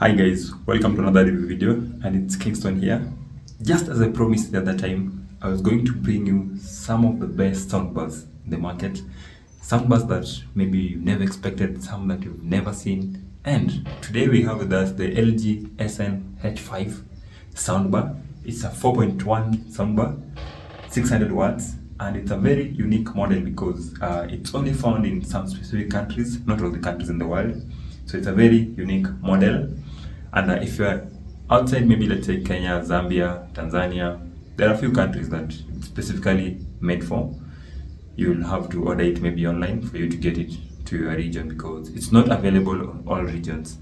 Hi guys, welcome to another review video, and it's Kingston here. Just as I promised the other time, I was going to bring you some of the best soundbars in the market. Soundbars that maybe you've never expected, some that you've never seen. And today we have with us the LG SNH5 soundbar. It's a 4.1 soundbar, 600 watts, and it's a very unique model because it's only found in some specific countries, not all the countries in the world. So it's a very unique model. And if you're outside, maybe let's say Kenya, Zambia, Tanzania, there are a few countries that it's specifically made for. You'll have to order it maybe online for you to get it to your region because it's not available on all regions.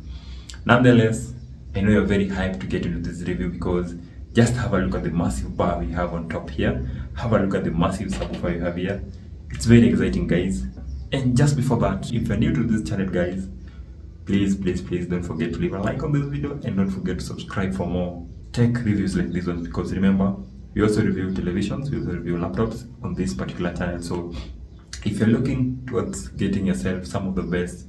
Nonetheless, I know you're very hyped to get into this review because just have a look at the massive bar we have on top here. Have a look at the massive subwoofer you have here. It's very exciting, guys. And just before that, if you're new to this channel, guys, please don't forget to leave a like on this video and don't forget to subscribe for more tech reviews like this one, because remember, we also review televisions, we also review laptops on this particular channel. So if you're looking towards getting yourself some of the best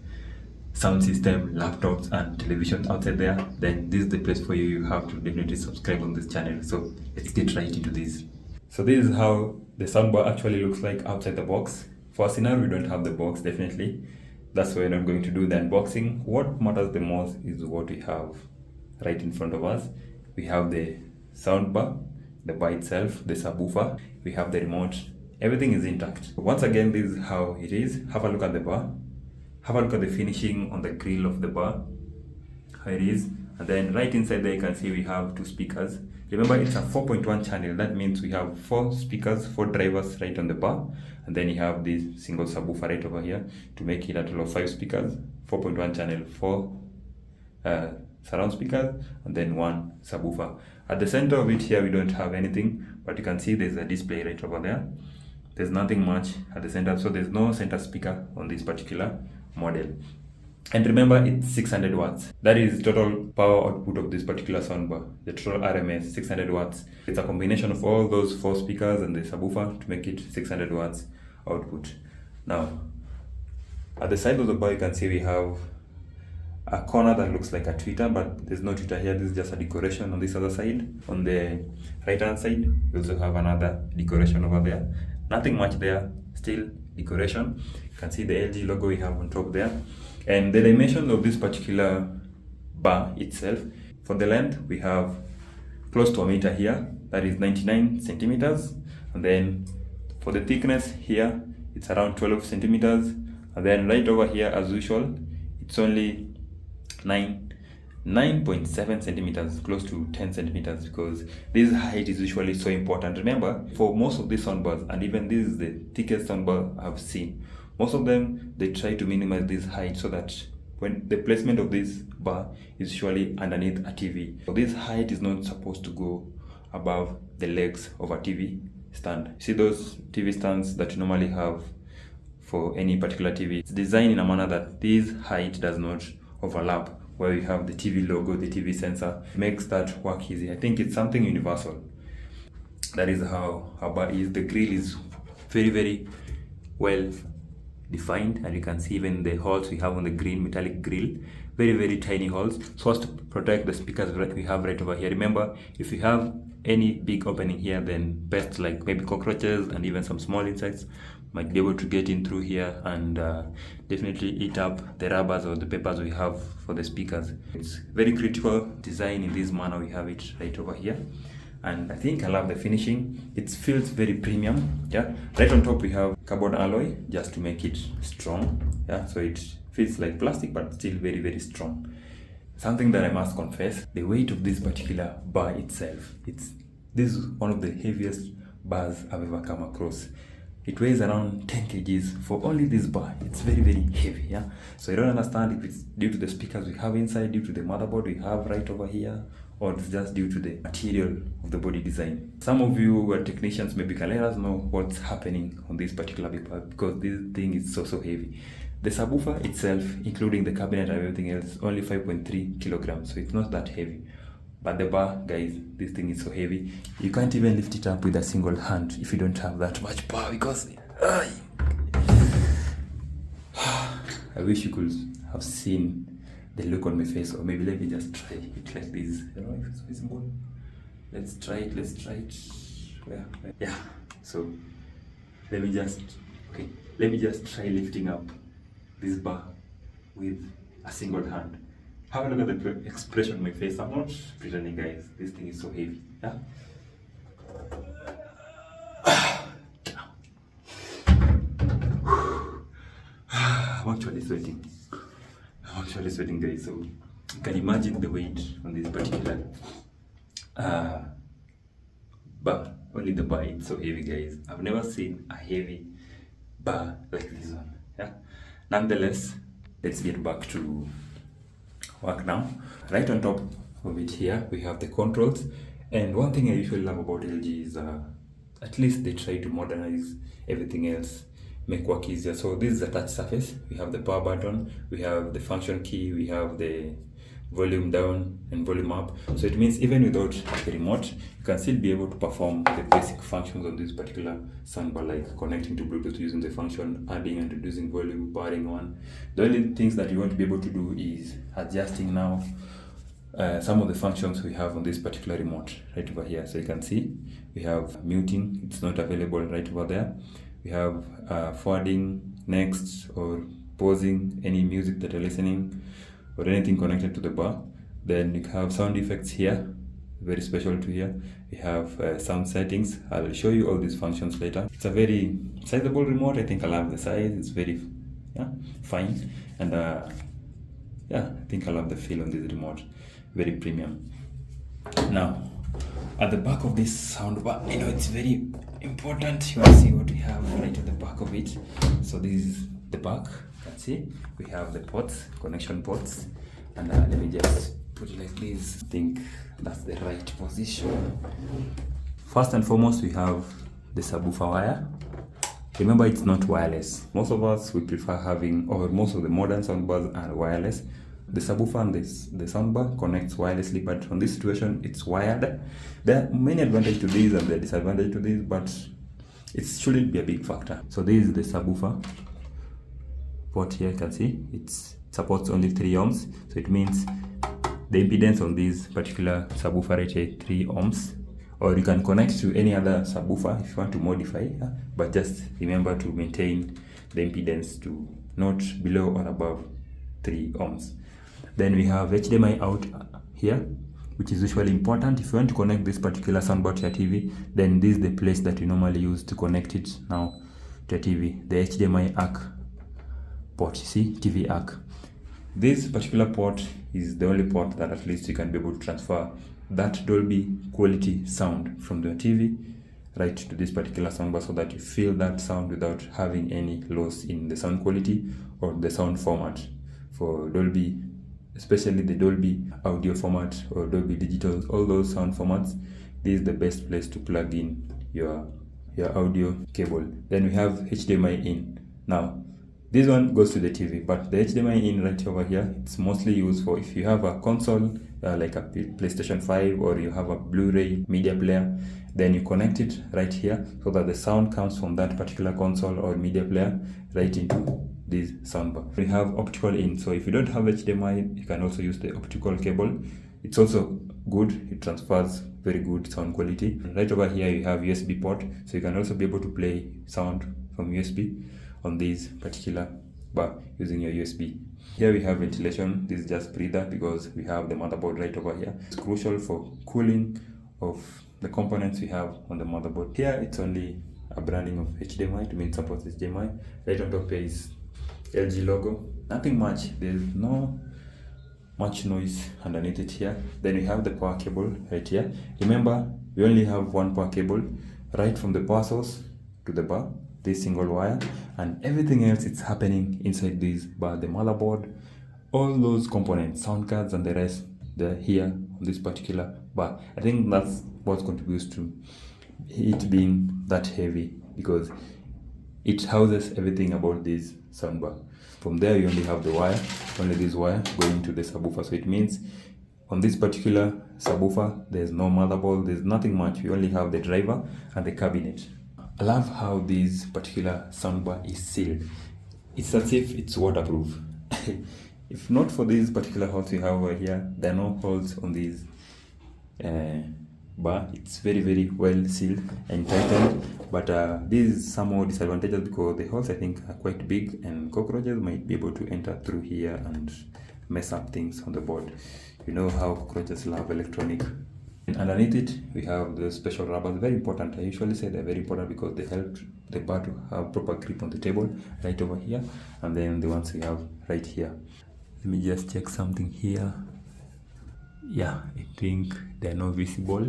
sound system, laptops and televisions outside there, then this is the place for you. You have to definitely subscribe on this channel. So let's get right into this. So this is how the soundbar actually looks like outside the box. For us now, we don't have the box, definitely. That's why I'm not going to do the unboxing. What matters the most is what we have right in front of us. We have the soundbar, the bar itself, the subwoofer, we have the remote, everything is intact. Once again, this is how it is. Have a look at the bar, have a look at the finishing on the grill of the bar, how it is. And then right inside there you can see we have two speakers. Remember, it's a 4.1 channel. That means we have 4 speakers, 4 drivers right on the bar. And then you have this single subwoofer right over here to make it a total of 5 speakers, 4.1 channel, 4 surround speakers, and then 1 subwoofer. At the center of it here, we don't have anything, but you can see there's a display right over there. There's nothing much at the center, so there's no center speaker on this particular model. And remember, it's 600 watts. That is total power output of this particular soundbar. The total RMS, 600 watts. It's a combination of all those 4 speakers and the subwoofer to make it 600 watts output. Now, at the side of the bar, you can see we have a corner that looks like a tweeter, but there's no tweeter here. This is just a decoration on this other side. On the right hand side, we also have another decoration over there. Nothing much there, still decoration. You can see the LG logo we have on top there. And the dimensions of this particular bar itself, for the length, we have close to a meter here, that is 99 centimeters. And then for the thickness here, it's around 12 centimeters. And then right over here, as usual, it's only 9.7 centimeters, close to 10 centimeters, because this height is usually so important. Remember, for most of these soundbars, and even this is the thickest soundbar I've seen, most of them, they try to minimize this height so that when the placement of this bar is usually underneath a TV. So this height is not supposed to go above the legs of a TV stand. See those TV stands that you normally have for any particular TV? It's designed in a manner that this height does not overlap where you have the TV logo, the TV sensor. It makes that work easy. I think it's something universal. That is how our bar is. The grill is very well defined, and you can see even the holes we have on the green metallic grill, very tiny holes, so as to protect the speakers that we have right over here. Remember, if you have any big opening here, then pests like maybe cockroaches and even some small insects might be able to get in through here and definitely eat up the rubbers or the papers we have for the speakers. It's very critical design in this manner. We have it right over here. And I think I love the finishing. It feels very premium. Yeah, right on top we have carbon alloy just to make it strong. Yeah, so it feels like plastic but still very strong. Something that I must confess, the weight of this particular bar itself, this is one of the heaviest bars I've ever come across. It weighs around 10 kgs for only this bar. It's very heavy. Yeah, so I don't understand if it's due to the speakers we have inside, due to the motherboard we have right over here, or it's just due to the material of the body design. Some of you who are technicians maybe can let us know what's happening on this particular paper, because this thing is so heavy. The subwoofer itself, including the cabinet and everything else, is only 5.3 kilograms, so it's not that heavy. But the bar, guys, this thing is so heavy. You can't even lift it up with a single hand if you don't have that much power, because I wish you could have seen the look on my face. Or maybe let me just try it like this. I don't know if it's visible. Let's try it. Yeah. So let me just try lifting up this bar with a single hand. Have a look at the expression on my face. I'm not pretending, guys. This thing is so heavy. Yeah. I'm actually sweating, guys. So you can imagine the weight on this particular bar. Only the bar is so heavy, guys. I've never seen a heavy bar like this one. Yeah. Nonetheless, let's get back to work now. Right on top of it here, we have the controls. And one thing I usually love about LG is at least they try to modernize everything else, make work easier. So this is a touch surface. We have the power button, we have the function key, we have the volume down and volume up. So it means even without the remote, you can still be able to perform the basic functions on this particular soundbar, like connecting to Bluetooth using the function, adding and reducing volume, powering on. The only things that you want to be able to do is adjusting now some of the functions we have on this particular remote right over here. So you can see we have muting, it's not available right over there. We have forwarding, next, or pausing any music that you're listening or anything connected to the bar. Then you have sound effects here, very special to here. We have sound settings. I'll show you all these functions later. It's a very sizable remote. I think I love the size. It's very fine, and I think I love the feel on this remote. Very premium. Now, at the back of this soundbar, it's very important. You want to see what we have right at the back of it. So this is the back. Let's see. We have the ports, connection ports, and let me just put it like this. I think that's the right position. First and foremost, we have the subwoofer wire. Remember, it's not wireless. Most of us, we prefer having, or most of the modern soundbars are wireless. The subwoofer and the soundbar connects wirelessly, but on this situation, it's wired. There are many advantages to this and the disadvantage to this, but it shouldn't be a big factor. So this is the subwoofer port here. You can see it supports only 3 ohms. So it means the impedance on this particular subwoofer right here is 3 ohms. Or you can connect to any other subwoofer if you want to modify, but just remember to maintain the impedance to not below or above 3 ohms. Then we have HDMI out here, which is usually important. If you want to connect this particular soundbar to your TV, then this is the place that you normally use to connect it now to your TV. The HDMI ARC port, you see, TV ARC. This particular port is the only port that at least you can be able to transfer that Dolby quality sound from the TV right to this particular soundbar, so that you feel that sound without having any loss in the sound quality or the sound format. For Dolby, especially the Dolby audio format or Dolby digital, all those sound formats, this is the best place to plug in your audio cable. Then we have HDMI in. Now this one goes to the TV, but the HDMI in right over here, it's mostly used for if you have a console like a PlayStation 5, or you have a Blu-ray media player, then you connect it right here so that the sound comes from that particular console or media player right into this soundbar. We have optical in, so if you don't have HDMI, you can also use the optical cable. It's also good, it transfers very good sound quality. Right over here you have USB port, so you can also be able to play sound from USB on this particular bar using your USB. Here we have ventilation. This is just breather because we have the motherboard right over here. It's crucial for cooling of the components we have on the motherboard. Here it's only a branding of HDMI to mean supports HDMI. Right on top here is LG logo. Nothing much. There's no much noise underneath it here. Then we have the power cable right here. Remember, we only have one power cable right from the power source to the bar, this single wire, and everything else it's happening inside this bar. The motherboard, all those components, sound cards and the rest, they're here on this particular bar. I think that's what contributes to it being that heavy, because it houses everything about this soundbar. From there you only have the wire, only this wire going to the subwoofer. So it means on this particular subwoofer there's no motherboard, there's nothing much. We only have the driver and the cabinet. I love how this particular soundbar is sealed. It's as if it's waterproof. If not for these particular holes we have over here, there are no holes on these bar. It's very well sealed and tightened, but this is some more disadvantages because the holes I think are quite big and cockroaches might be able to enter through here and mess up things on the board. You know how cockroaches love electronic. And underneath it we have the special rubbers. Very important. I usually say they're very important because they help the bar to have proper grip on the table, right over here, and then the ones we have right here. Let me just check something here. Yeah, I think they're not visible.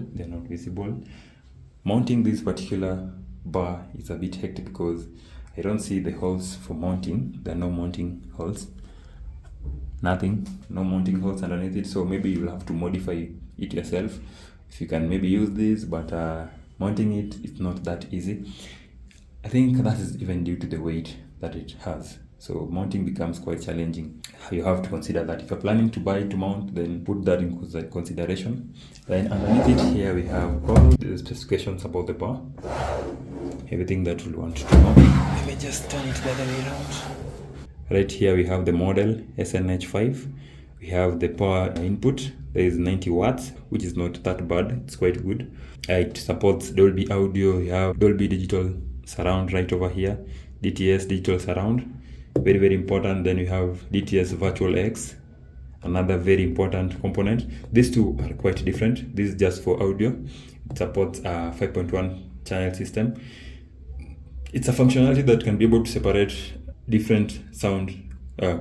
Mounting this particular bar is a bit hectic because I don't see the holes for mounting. There are no mounting holes. No mounting holes underneath it, so maybe you'll have to modify it yourself if you can maybe use this, but mounting it's not that easy. I think that is even due to the weight that it has, so mounting becomes quite challenging. You have to consider that if you're planning to buy to mount, then put that in consideration. Then underneath it here we have all the specifications about the bar, everything that you want to know. Let me just turn it the other way around. Right here we have the model SNH5. We have the power input. There is 90 watts, which is not that bad. It's quite good. It supports Dolby audio. We have Dolby digital surround right over here. DTS digital surround. Very important. Then we have DTS Virtual X, another very important component. These two are quite different. This is just for audio. It supports a 5.1 channel system. It's a functionality that can be able to separate different sound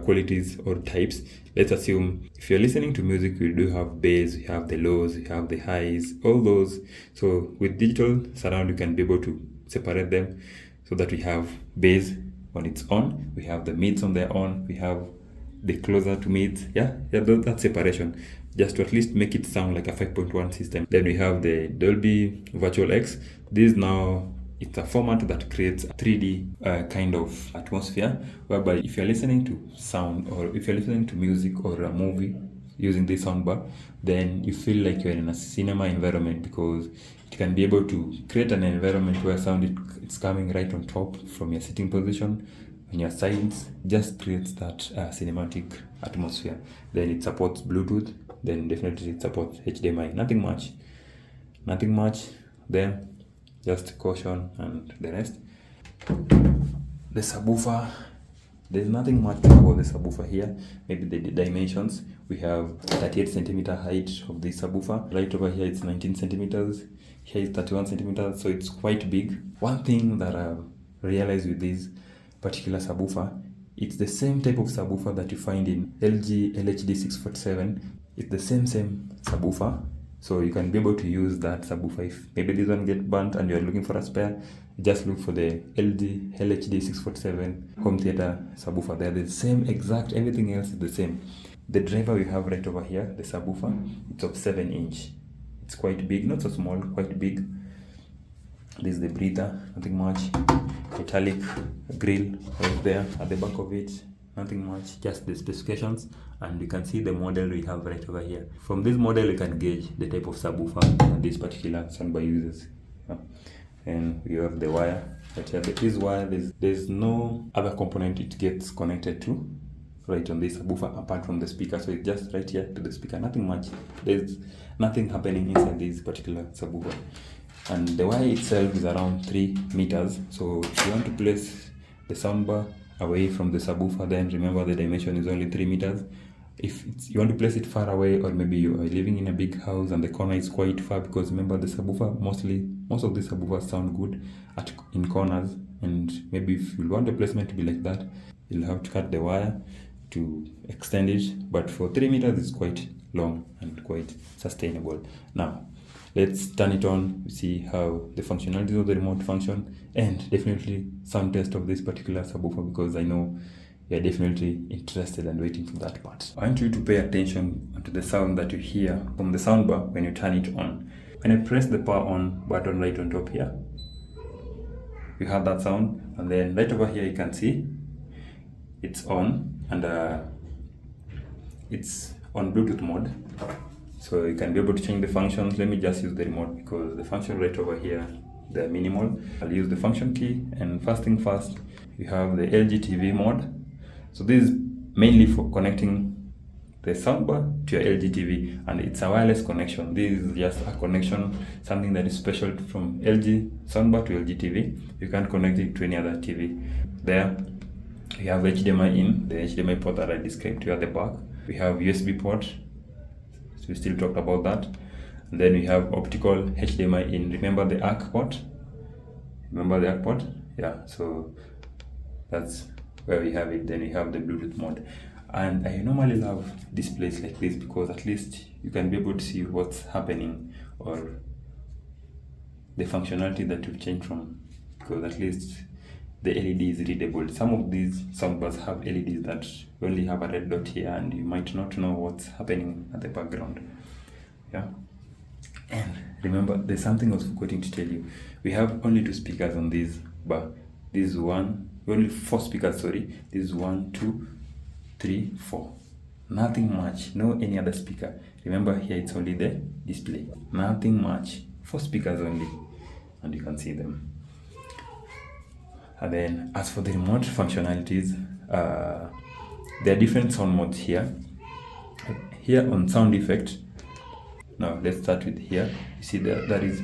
qualities or types. Let's assume if you're listening to music, we do have bass, we have the lows, we have the highs, all those. So with digital surround, you can be able to separate them so that we have bass on its own, we have the mids on their own, we have the closer to mids. That separation, just to at least make it sound like a 5.1 system. Then we have the Dolby Virtual X. This now, it's a format that creates a 3D kind of atmosphere, whereby if you're listening to sound or if you're listening to music or a movie using this soundbar, then you feel like you're in a cinema environment because it can be able to create an environment where sound it's coming right on top from your sitting position, on your sides, just creates that cinematic atmosphere. Then it supports Bluetooth, then definitely it supports HDMI. Nothing much there. Just caution and the rest. The subwoofer, there's nothing much about the subwoofer here. Maybe the dimensions. We have 38 centimeter height of the subwoofer. Right over here it's 19 centimeters. Here is 31 centimeters, so it's quite big. One thing that I've realized with this particular subwoofer, it's the same type of subwoofer that you find in LG SNH5. It's the same subwoofer. So you can be able to use that subwoofer. If maybe this one get burnt and you're looking for a spare, just look for the LG SNH5 home theater subwoofer. They're the same exact, everything else is the same. The driver we have right over here, the subwoofer, it's of 7-inch. It's quite big, not so small, quite big. This is the breather, nothing much. Metallic grill right there at the back of it. Nothing much, just the specifications, and you can see the model we have right over here. From this model you can gauge the type of subwoofer that this particular soundbar uses. And we have the wire right here. This wire, there's no other component it gets connected to right on this subwoofer apart from the speaker, so it's just right here to the speaker. Nothing much, there's nothing happening inside this particular subwoofer. And the wire itself is around 3 meters, so if you want to place the soundbar away from the subwoofer, then remember the dimension is only 3 meters. If you want to place it far away, or maybe you are living in a big house and the corner is quite far, because remember the subwoofer, most of the subwoofers sound good in corners, and maybe if you want the placement to be like that, you'll have to cut the wire to extend it. But for 3 meters it's quite long and quite sustainable. Now let's turn it on, see how the functionalities of the remote function, and definitely sound test of this particular subwoofer, because I know you're definitely interested and waiting for that part. I want you to pay attention to the sound that you hear from the soundbar when you turn it on. When I press the power on button right on top here, you have that sound, and then right over here you can see it's on, and it's on Bluetooth mode. So you can be able to change the functions. Let me just use the remote because the function right over here, they're minimal. I'll use the function key, and first thing first, you have the LG TV mode. So this is mainly for connecting the soundbar to your LG TV, and it's a wireless connection. This is just a connection, something that is special from LG soundbar to LG TV. You can't connect it to any other TV. There we have HDMI in, the HDMI port that I described to you at the back. We have USB port, so we still talked about that. And then we have optical HDMI in. Remember the ARC port? Remember the ARC port? Yeah, so that's where we have it. Then we have the Bluetooth mode. And I normally love displays like this because at least you can be able to see what's happening or the functionality that you've changed from, because at least the LED is readable. Some of these soundbars have LEDs that only have a red dot here and you might not know what's happening at the background. Yeah. And remember, there's something I was forgetting to tell you. We have only 2 speakers on this bar. This is only 4 speakers, sorry. This is 1, 2, 3, 4. Nothing much, no any other speaker. Remember here it's only the display. Nothing much. 4 speakers only. And you can see them. And then as for the remote functionalities, there are different sound modes here. Here on sound effect, now let's start with here. You see that is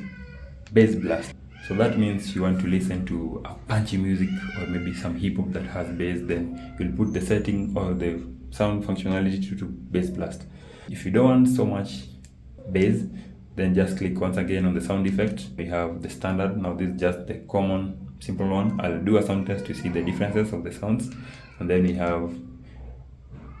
bass blast. So that means you want to listen to a punchy music or maybe some hip hop that has bass, then you'll put the setting or the sound functionality to bass blast. If you don't want so much bass, then just click once again on the sound effect. We have the standard. Now this is just the common simple one. I'll do a sound test to see the differences of the sounds. And then we have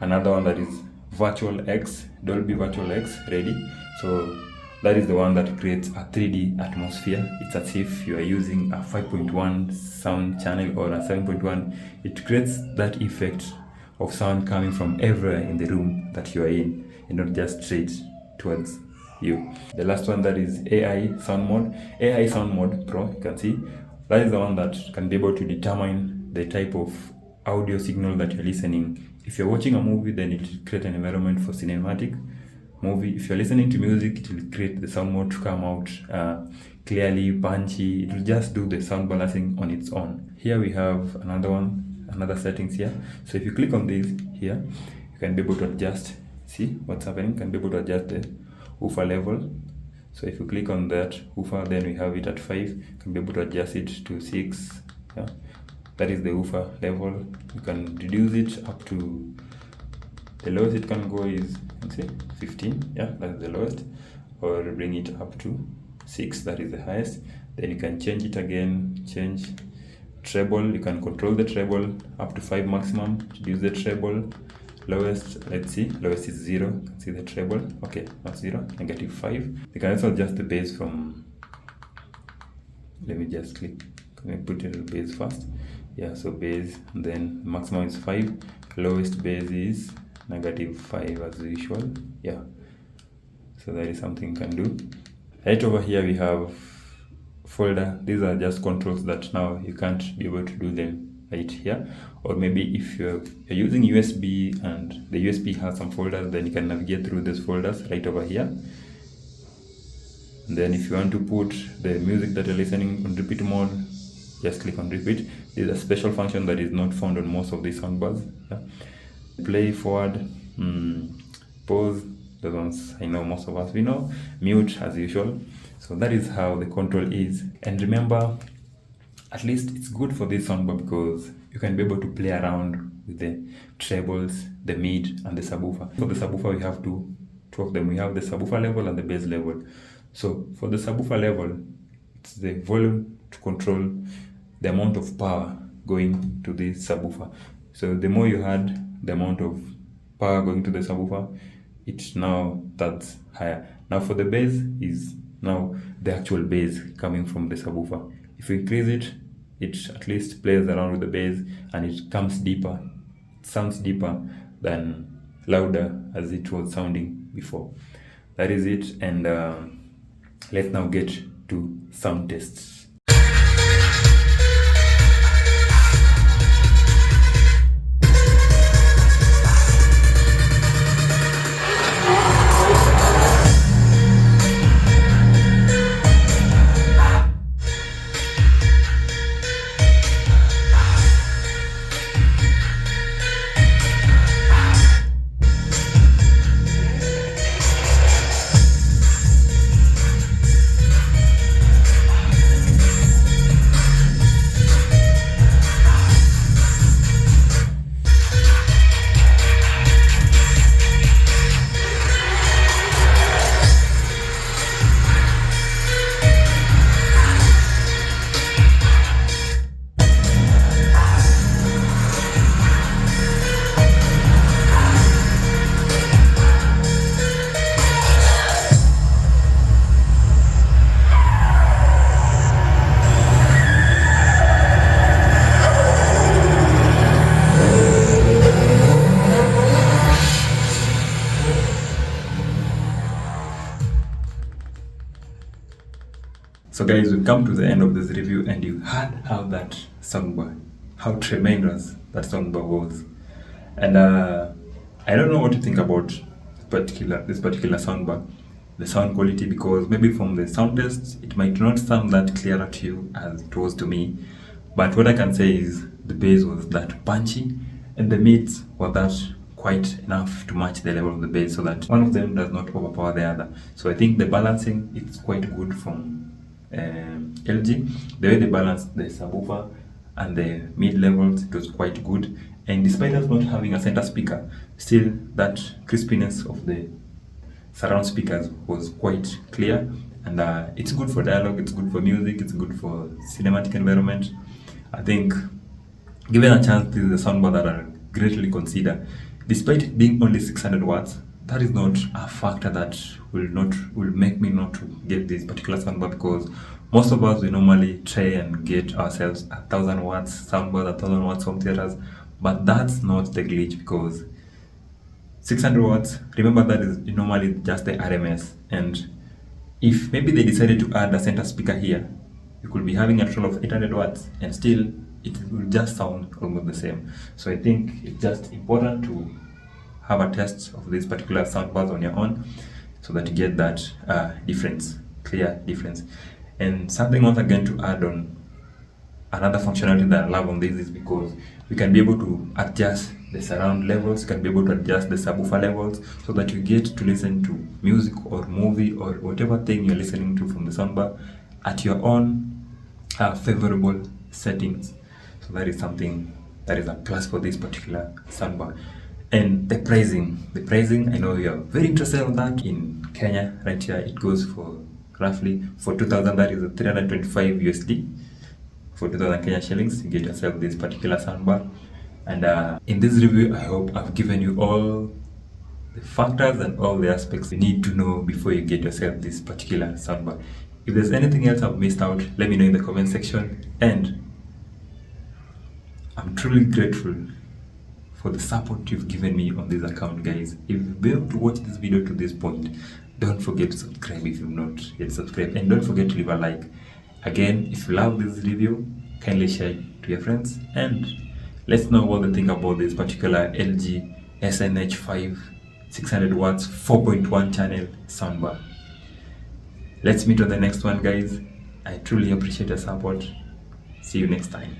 another one that is Virtual X, Dolby Virtual X ready. So that is the one that creates a 3D atmosphere. It's as if you are using a 5.1 sound channel or a 7.1. It creates that effect of sound coming from everywhere in the room that you are in and not just straight towards you. The last one, that is AI sound mode. AI sound mode Pro, you can see. That is the one that can be able to determine the type of audio signal that you're listening. If you're watching a movie, then it will create an environment for cinematic movie. If you're listening to music, it will create the sound mode to come out clearly, punchy. It will just do the sound balancing on its own. Here we have another settings here. So if you click on this here, you can be able to adjust, see what's happening. You can be able to adjust the woofer level. So if you click on that woofer, then we have it at 5. You can be able to adjust it to 6. Yeah, that is the woofer level. You can reduce it up to the lowest it can go is, let's say, 15. Yeah, that's the lowest. Or bring it up to 6. That is the highest. Then you can change it again. Change treble. You can control the treble up to 5 maximum. Reduce the treble. Lowest, let's see, lowest is 0. You can see the treble. Okay, not 0, -5. You can also adjust the bass from, let me just click, can I put it in bass first? Yeah, so bass, and then maximum is 5. Lowest bass is -5 as usual. Yeah, so that is something you can do. Right over here we have folder. These are just controls that now you can't be able to do them right here. Or maybe if you're using USB and the USB has some folders, then you can navigate through those folders right over here. And then if you want to put the music that you're listening on repeat mode, just click on repeat. This is a special function that is not found on most of these soundbars. Yeah. Play, forward, pause, those ones I know most of us we know. Mute as usual. So that is how the control is. And remember, at least it's good for this soundbar because you can be able to play around with the trebles, the mid, and the subwoofer. For the subwoofer, we have two of them. We have the subwoofer level and the bass level. So for the subwoofer level, it's the volume to control the amount of power going to the subwoofer. So the more you add the amount of power going to the subwoofer, that's higher. Now for the bass is now the actual bass coming from the subwoofer. If you increase it, it at least plays around with the bass and it comes deeper. It sounds deeper than louder as it was sounding before. That is it, and let's now get to sound tests. So guys, we've come to the end of this review, and you heard how that soundbar, how tremendous that soundbar was. And I don't know what to think about this particular soundbar, the sound quality, because maybe from the sound test it might not sound that clearer to you as it was to me. But what I can say is the bass was that punchy, and the mids were that quite enough to match the level of the bass, so that one of them does not overpower the other. So I think the balancing is quite good from LG. The way they balanced the subwoofer and the mid levels, it was quite good. And despite us not having a center speaker, still that crispiness of the surround speakers was quite clear. And it's good for dialogue, it's good for music, it's good for cinematic environment. I think, given a chance, this is a soundbar that I greatly consider. Despite it being only 600 watts, that is not a factor that will make me not to get this particular soundbar, because most of us, we normally try and get ourselves 1,000 watts soundbar, 1,000 watts home theaters, but that's not the glitch, because 600 watts, remember, that is normally just the RMS. And if maybe they decided to add a center speaker here, you could be having a total of 800 watts and still it will just sound almost the same. So I think it's just important to have a test of this particular soundbars on your own, so that you get that clear difference. And something once again to add on, another functionality that I love on this is because we can be able to adjust the surround levels, you can be able to adjust the subwoofer levels, so that you get to listen to music or movie or whatever thing you're listening to from the soundbar at your own favorable settings. So that is something that is a plus for this particular soundbar. And the pricing, I know you are very interested in that. In Kenya, right here, it goes for roughly, for 2000, that is 325 USD. For 2000 Kenya shillings, you get yourself this particular soundbar. And in this review, I hope I've given you all the factors and all the aspects you need to know before you get yourself this particular soundbar. If there's anything else I've missed out, let me know in the comment section. And I'm truly grateful for the support you've given me on this account, guys. If you've been able to watch this video to this point, don't forget to subscribe if you've not yet subscribed, and don't forget to leave a like. Again, if you love this review, kindly share it to your friends, and let's know what they think about this particular LG SNH5 600 watts 4.1 channel soundbar. Let's meet on the next one, guys. I truly appreciate your support. See you next time.